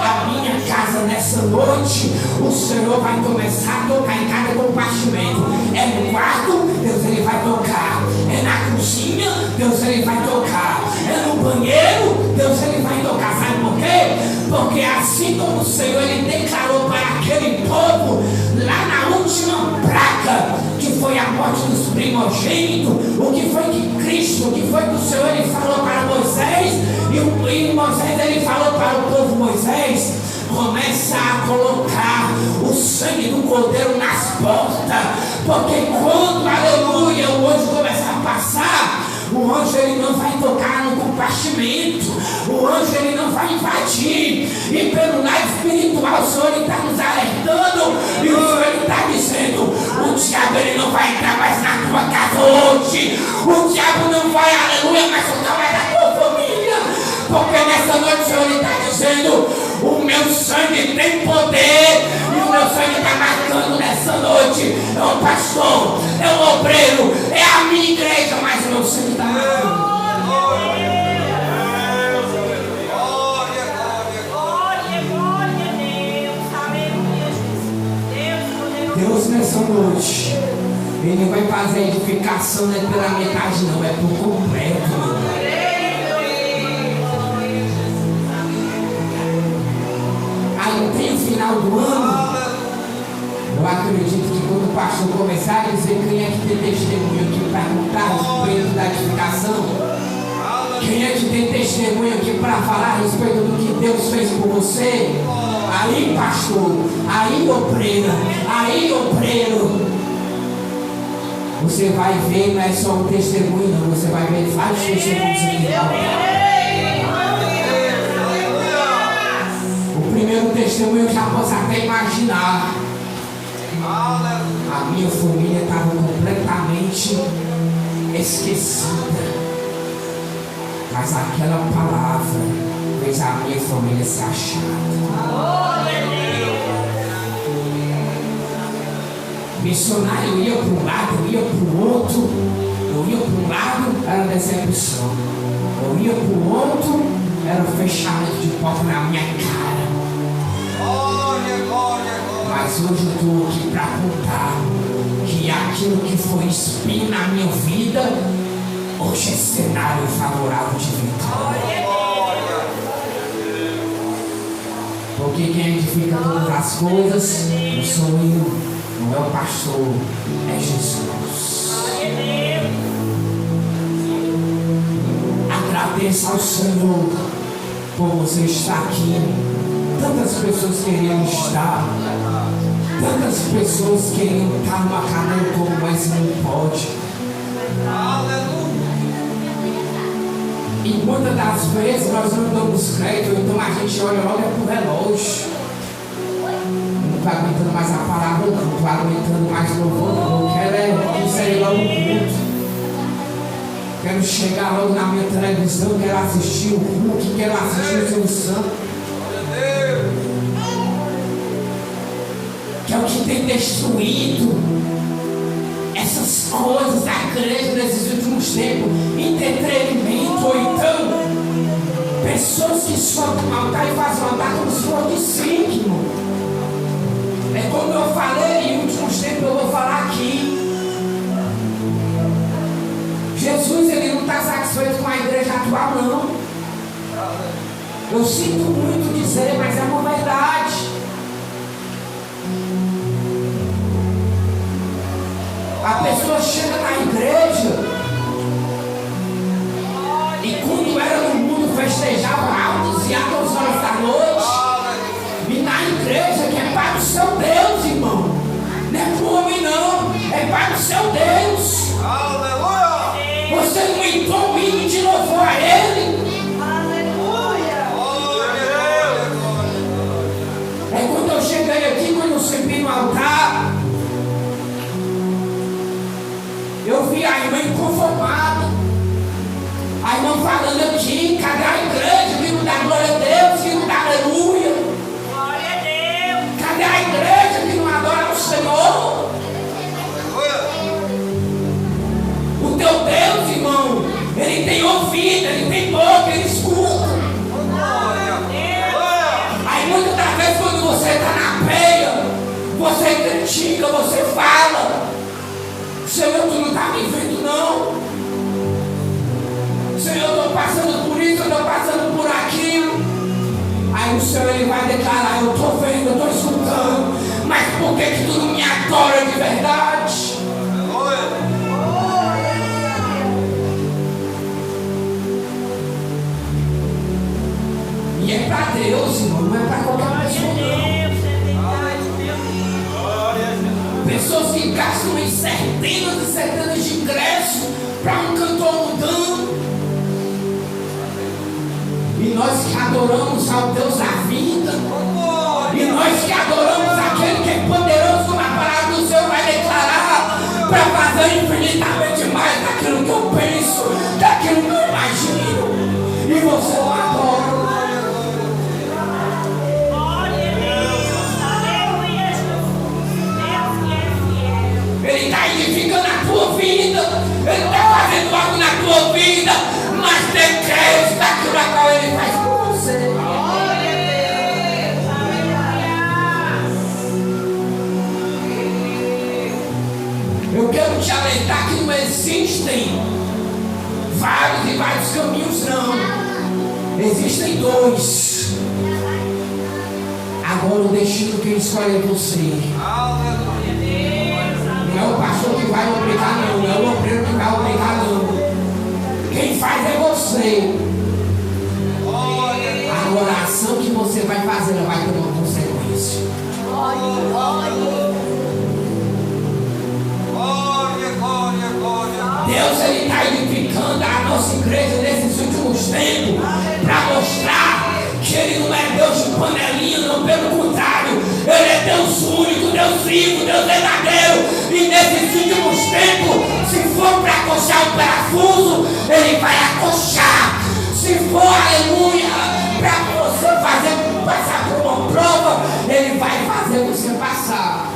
A minha casa nessa noite, o Senhor vai começar a tocar em cada compartimento. É no quarto, Deus Ele vai tocar. É na cozinha, Deus Ele vai tocar. É no banheiro, Deus Ele vai tocar. Sabe por quê? Porque assim como o Senhor ele declarou para aquele povo lá na última praga, que foi a morte dos primogênitos, o que foi que Cristo, o que foi que o Senhor ele falou para Moisés, e Moisés ele falou para o povo: Moisés, começa a colocar o sangue do cordeiro nas portas, porque quando, aleluia, o anjo começar a passar, o anjo ele não vai tocar no compartimento, o anjo ele não vai invadir, e pelo lado espiritual o Senhor está nos alertando, e o Senhor está dizendo: o diabo ele não vai entrar mais na tua casa hoje, o diabo não vai, aleluia, mais tocar mais na tua família, porque nessa noite o Senhor está dizendo: o meu sangue tem poder, e o meu sangue está marcando nessa noite. É o pastor, é o obreiro, é a minha igreja, mas o meu sangue está marcando. Deus nessa noite, Ele não vai fazer a edificação não é pela metade não, é por completo, meu. Aí tem o final do ano. Eu acredito que quando o pastor começar a dizer quem é que tem testemunho aqui para contar a respeito da edificação, quem é que tem testemunho aqui para falar a respeito do que Deus fez por você, aí pastor, aí obreiro, você vai ver, não é só um testemunho não, você vai ver vários testemunhos aqui. O primeiro testemunho eu já posso até imaginar. A minha família estava completamente esquecida, mas aquela palavra fez a minha família se achar. Missionário ia para um lado, eu ia para o outro. Eu ia para um lado, era decepção. Eu ia para o outro, era fechamento de porta na minha cara. Mas hoje eu estou aqui para contar que aquilo que foi espinho na minha vida, hoje é cenário favorável de vitória. Porque quem edifica todas as coisas não sou eu, não é o pastor, é Jesus. Agradeça ao Senhor por você estar aqui. Tantas pessoas queriam estar, tantas pessoas queriam estar numa cadeira como, mas não pode. E muitas das vezes nós não damos crédito, então a gente olha logo pro relógio. Não estou aguentando mais a palavra, não estou aguentando mais louvor, não. Eu quero inserir logo o culto. Quero chegar logo na minha televisão, quero assistir o Hulk, quero assistir o Seu Santo. Que é o que tem destruído essas coisas da igreja nesses últimos tempos. Entretenimento, ou então pessoas que soltam o altar e fazem o altar como se fosse de signo. É como eu falei em últimos tempos, eu vou falar aqui. Jesus ele não está satisfeito com a igreja atual, não. Eu sinto muito dizer, mas é uma verdade. A pessoa chega na igreja e quando era no mundo festejava altos e altas horas da noite. E na igreja que é para o seu Deus, irmão. Não é para o homem não, é para o seu Deus. Aleluia! Você não entrou um hino de louvor a Ele. É quando eu cheguei aqui, quando eu subi no altar, eu vi a irmã inconformada. A irmã falando aqui: cadê a igreja que não dá glória a Deus, que não dá aleluia? Glória a Deus. Cadê a igreja que não adora o Senhor? O teu Deus, irmão, Ele tem ouvido, Ele tem boca, Ele escuta. Aí muitas das vezes quando você está na peia, você critica, você fala: Senhor, tu não está me vendo não. Senhor, eu estou passando por isso, eu estou passando por aquilo. Aí o Senhor ele vai declarar: por que tu não me adora de verdade? E é para Deus, irmão, não é para qualquer pessoa, não. Pessoas que gastam em centenas e centenas de ingressos para um cantor mudando. E nós que adoramos ao Deus da vida. E nós que adoramos aquele que é poderoso na palavra do Senhor vai declarar para fazer infinitamente mais daquilo que eu penso, daquilo que eu imagino. E você não adora. Ele está edificando a tua vida, Ele está fazendo algo na tua vida, mas decrete daquilo a qual Ele faz por você. Eu quero te alertar que não existem vários e vários caminhos, não. Existem dois. Agora o destino que escolhe é você. Não é o pastor que vai obrigar, não. Não é o obreiro que vai obrigar, não. Quem faz é você. Agora a ação que você vai fazer, ela vai ter uma consequência. Deus, Ele está edificando a nossa igreja nesses últimos tempos para mostrar que Ele não é Deus de panelinha, não, pelo contrário, Ele é Deus único, Deus vivo, Deus verdadeiro. E nesses últimos tempos, se for para acochar o parafuso, Ele vai acochar. Se for, aleluia, para você passar por uma prova, Ele vai fazer você passar.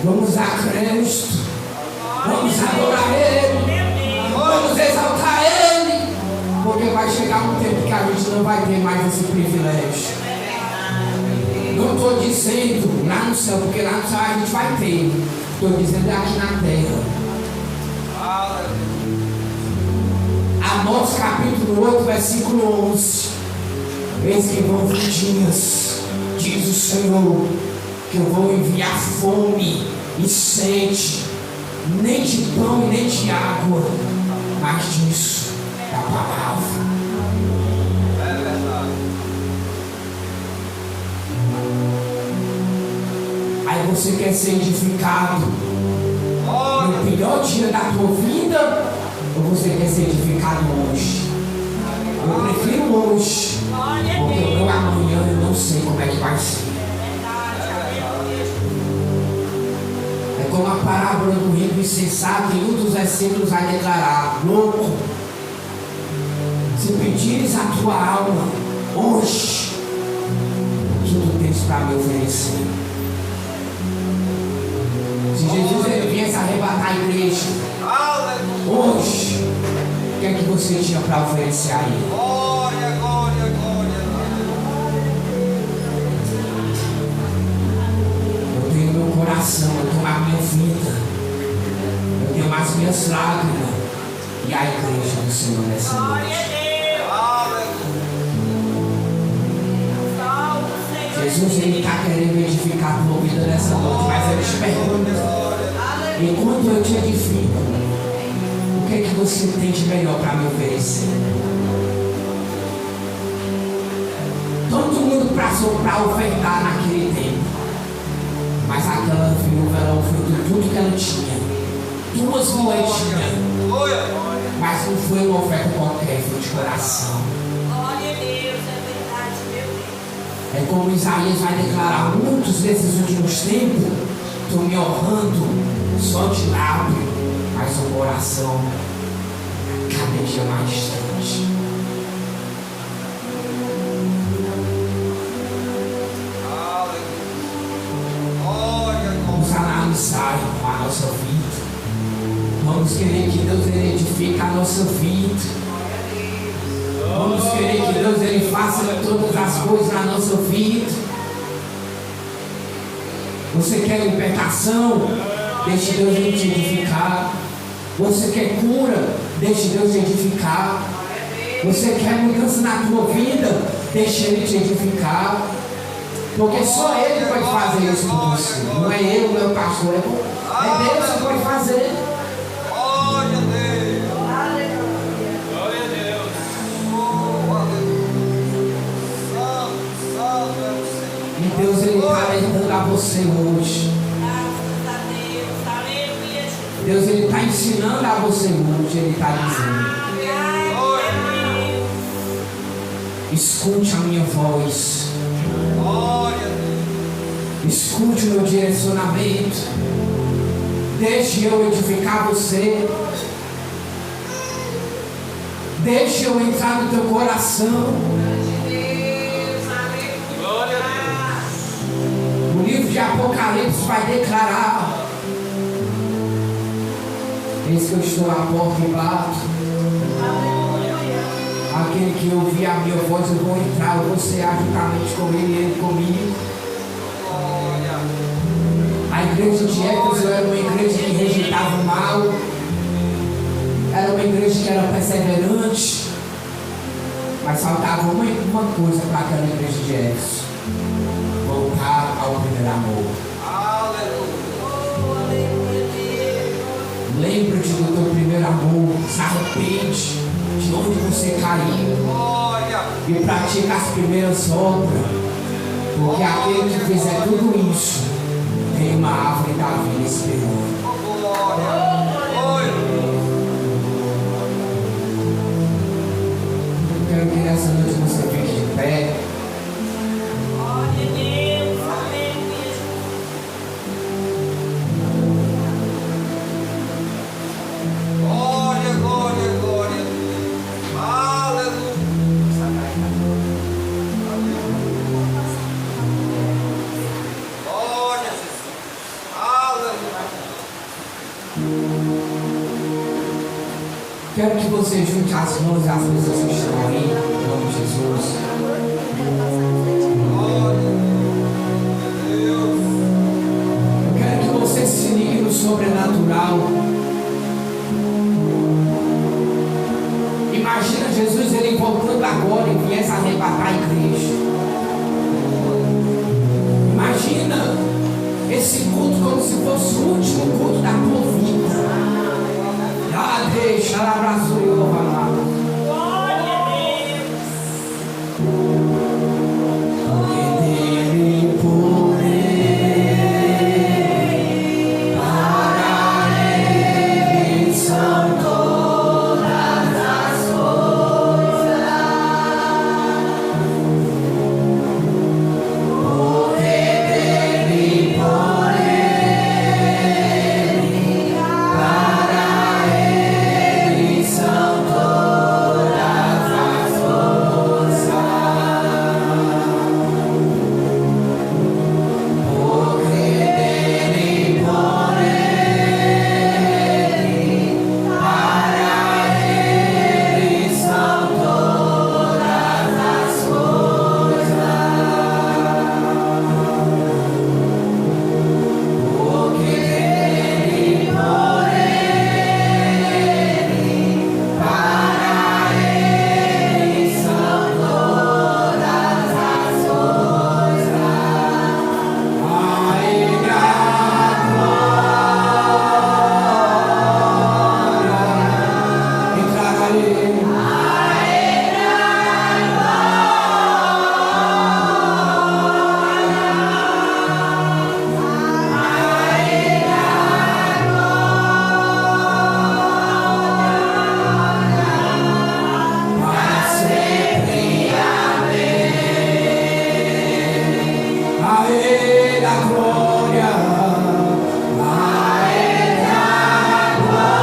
Vamos a Cristo, vamos adorar Ele, vamos exaltar Ele, porque vai chegar um tempo que a gente não vai ter mais esse privilégio. Não estou dizendo lá no céu, porque lá no céu a gente vai ter, estou dizendo aqui na terra. Amós capítulo 8, versículo 11. Eis que vão vir dias, diz o Senhor, que eu vou enviar fome e sede, nem de pão e nem de água, mas disso, da palavra. É verdade. Aí você quer ser edificado no pior dia da tua vida, ou você quer ser edificado hoje? Eu prefiro hoje, porque o meu amanhã eu não sei como é que vai ser. É como a parábola do rico insensato, em um dos versículos vai declarar: louco, se pedires a tua alma hoje, tudo tens para me oferecer. Se Jesus ele viesse arrebatar a igreja hoje, o que é que você tinha para oferecer a Ele? Glória, glória, glória. Eu tenho meu coração, eu tenho a minha vida, eu tenho as minhas lágrimas e a igreja do Senhor nessa noite. Jesus ele está querendo edificar a tua vida nessa noite, mas eu te pergunto, enquanto eu te edifico, o que é que você tem de melhor para me oferecer? Todo mundo passou para ofertar naquele tempo, mas aquela viúva ela ofertou tudo que ela tinha, 2 moedinhas, mas não foi uma oferta qualquer, foi de coração. É como Isaías vai declarar: muitos desses últimos tempos estão me honrando só de lábio, mas o coração cada dia mais distante. Vamos analisar a nossa vida. Vamos querer que Deus ele edifique a nossa vida. Vamos querer que Deus ele faça todas as coisas na nossa vida. Você quer libertação? Deixe Deus ele te edificar. Você quer cura? Deixe Deus te edificar. Você quer mudança na tua vida? Deixa Ele te edificar. Porque só Ele pode fazer isso por você. Não é eu, meu pastor. É Deus que pode fazer. Glória a Deus. Glória a Deus. Oh, aleluia. Santo, santo é o Senhor. E Deus Ele está alertando a você hoje. Graças a Deus. Aleluia. Deus Ele está ensinando a você hoje. Ele está dizendo: escute a minha voz. Glória a Deus. Escute o meu direcionamento. Deixe eu edificar você. Deixe eu entrar no teu coração. Glória a Deus. O livro de Apocalipse vai declarar: eis que eu estou à porta e bato. Aquele que ouvir a minha voz, eu vou entrar, eu vou cear juntamente com ele e ele comigo. A igreja de Éfeso era uma igreja que rejeitava o mal, era uma igreja que era perseverante, mas faltava uma coisa para aquela igreja de Éfeso: voltar ao primeiro amor. Lembra-te do teu primeiro amor, se arrepende de onde você caiu e pratica as primeiras obras, porque aquele que fizer tudo isso tem uma árvore da vida esperando. Eu quero que nessa noite você fique de pé. Glória a Deus. Aleluia. Glória, glória, glória. Aleluia. Glória a Jesus. Aleluia. Quero que você junte as mãos e as pessoas que estão aí, em nome de Jesus. Glória a Deus. Eu quero que você se ligue no sobrenatural. Imagina Jesus ele voltando agora e viesse arrebatar a igreja. Imagina esse culto como se fosse o último culto da tua vida. Ah, deixa ela abraçou e louva lá. Glória a Deus. Porque dele poder para ele são todas as coisas. Porque dele poder para ele são todas as coisas. Porque dele para ele são todas as coisas. Porque dele para ele são todas as coisas. A Ele a glória. Declara Ele. Para sempre amém. A Ele a glória. A Ele a glória.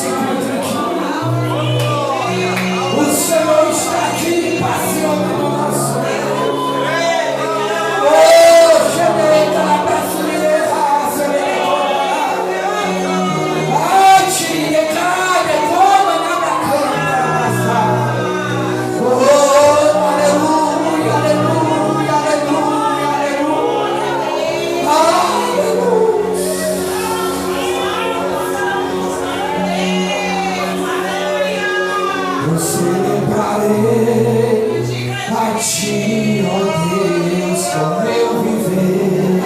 se encontra aqui. O Senhor está aqui, passeando no nosso meio. Oh, Geneita, abraço de raça, ai, tira, cabe, toma na bacana. Oh, aleluia, aleluia, aleluia, aleluia. Eu celebrarei a ti, ó Deus, com meu viver.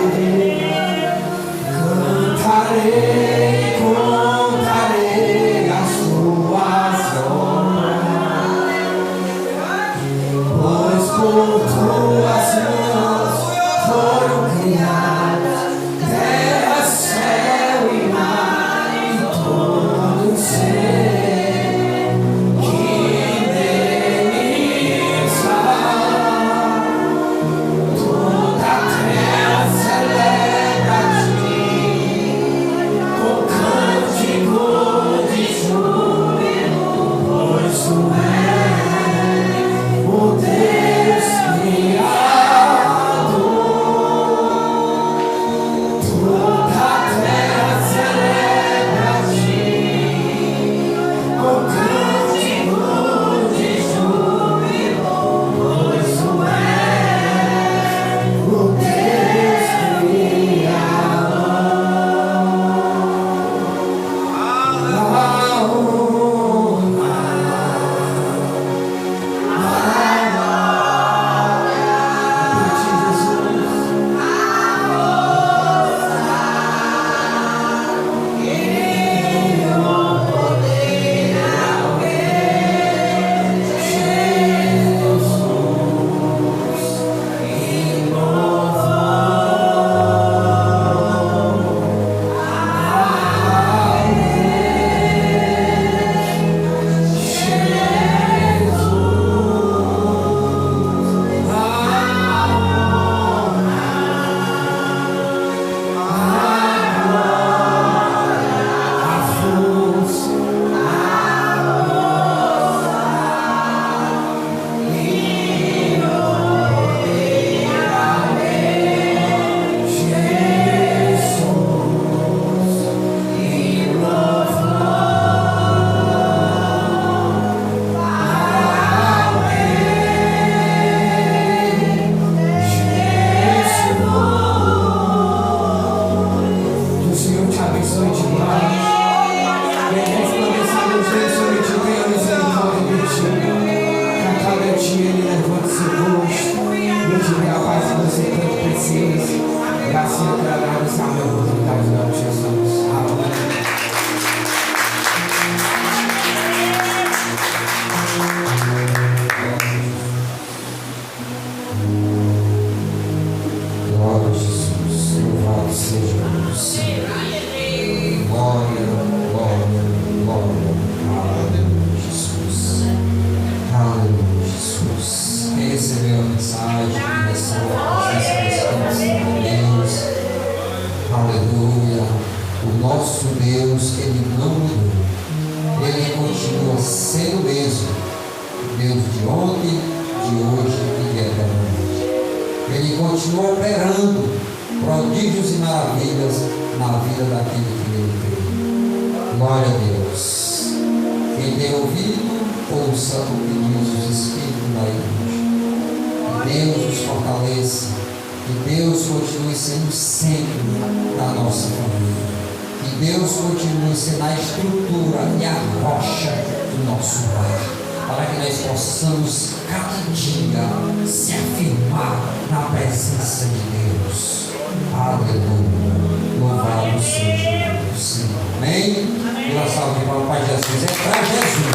Cantarei, contarei as tuas obras, pois por tuas mãos foram criadas terra, céu e mar e todo ser que nele está. Toda a terra celebra a ti, com cântico de júbilo, pois tu és o Deus Criador. Toda a terra celebra a ti, com cântico de júbilo, pois tu és o Deus Aleluia. Louvado seja o Senhor. Amém. Uma salva de palmas para Jesus. É para Jesus.